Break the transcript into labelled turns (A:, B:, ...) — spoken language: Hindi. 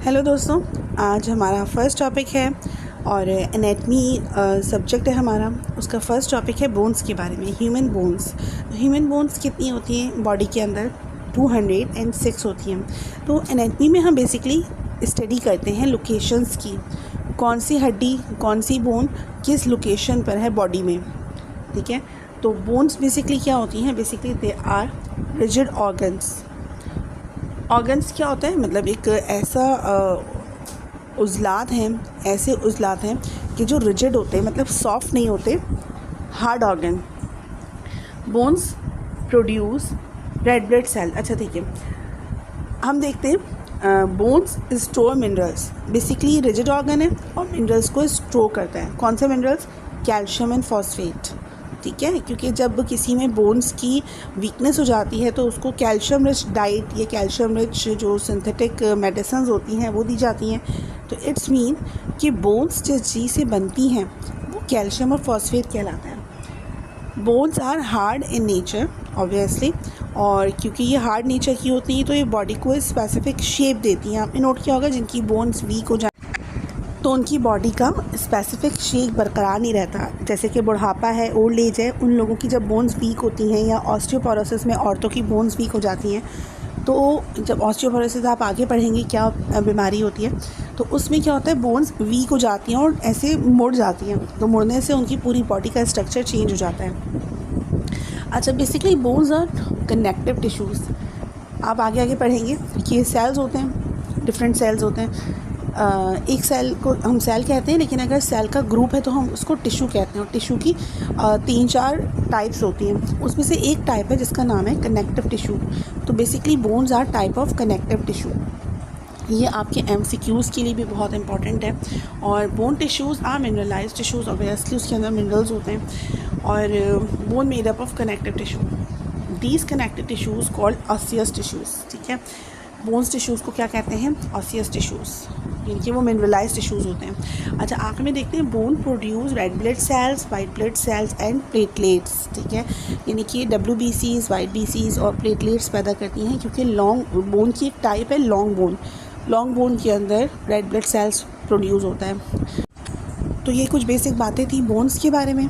A: हेलो दोस्तों, आज हमारा फर्स्ट टॉपिक है और एनाटमी सब्जेक्ट है हमारा। उसका फर्स्ट टॉपिक है बोन्स के बारे में। ह्यूमन बोन्स कितनी होती हैं बॉडी के अंदर? 206 होती हैं। तो एनाटमी में हम बेसिकली स्टडी करते हैं लोकेशंस की, कौन सी हड्डी कौन सी बोन किस लोकेशन पर है बॉडी में, ठीक है। तो बोन्स बेसिकली क्या होती हैं? Basically they are rigid organs क्या होता है? मतलब एक ऐसा उज़लात हैं, ऐसे उज़लात हैं कि जो रिजिड होते हैं, मतलब सॉफ्ट नहीं होते, hard organ. Bones produce red blood cell. अच्छा ठीक है, हम देखते हैं bones store minerals. Basically rigid organ है और मिनरल्स को स्टोर करता है। कौन से मिनरल्स? कैल्शियम एंड फॉस्फेट, ठीक है। क्योंकि जब किसी में बोन्स की वीकनेस हो जाती है तो उसको कैल्शियम रिच डाइट या कैल्शियम रिच जो सिंथेटिक मेडिसिन होती हैं वो दी जाती हैं। तो इट्स मीन कि बोन्स जिस चीज़ से बनती हैं वो कैल्शियम और फॉस्फेट कहलाता है। Bones are hard in nature obviously, और क्योंकि ये हार्ड नेचर की होती हैं तो ये बॉडी को स्पेसिफिक शेप देती हैं। आपने नोट किया होगा जिनकी बोन्स वीक हो जाए तो उनकी बॉडी का स्पेसिफिक शेप बरकरार नहीं रहता। जैसे कि बुढ़ापा है, ओल्ड एज है, उन लोगों की जब बोन्स वीक होती हैं, या ऑस्टियोपोरोसिस में औरतों की बोन्स वीक हो जाती हैं। तो जब ऑस्टियोपोरोसिस आप आगे पढ़ेंगे क्या बीमारी होती है, तो उसमें क्या होता है, बोन्स वीक हो जाती हैं और ऐसे मुड़ जाती हैं। तो मुड़ने से उनकी पूरी बॉडी का स्ट्रक्चर चेंज हो जाता है। अच्छा, basically bones are connective tissues. आप आगे आगे पढ़ेंगे कि ये सेल्स होते हैं, डिफरेंट सेल्स होते हैं। एक सेल को हम सेल कहते हैं, लेकिन अगर सेल का ग्रुप है तो हम उसको टिश्यू कहते हैं। और टिश्यू की 3-4 टाइप्स होती हैं। उसमें से एक टाइप है जिसका नाम है कनेक्टिव टिश्यू। तो basically bones are type of connective tissue. ये आपके MCQs के लिए भी बहुत इंपॉर्टेंट है। और bone tissues are mineralized tissues, obviously उसके अंदर मिनरल्स होते हैं। और bone made up of connective tissue. These connective tissues called osseous tissues, ठीक है। बोन्स टिश्यूज़ को क्या कहते हैं? ऑसियस टिश्यूज़, यानी कि वो मिनरलाइज्ड टिश्यूज़ होते हैं। अच्छा, आखिर में देखते हैं bone produce red blood cells, white blood cells and platelets, ठीक है। यानी कि WBCs, वाइट BCs और प्लेटलेट्स पैदा करती हैं, क्योंकि लॉन्ग बोन की एक टाइप है लॉन्ग बोन के अंदर रेड ब्लड सेल्स प्रोड्यूस होता है। तो ये कुछ बेसिक बातें थी बोन्स के बारे में।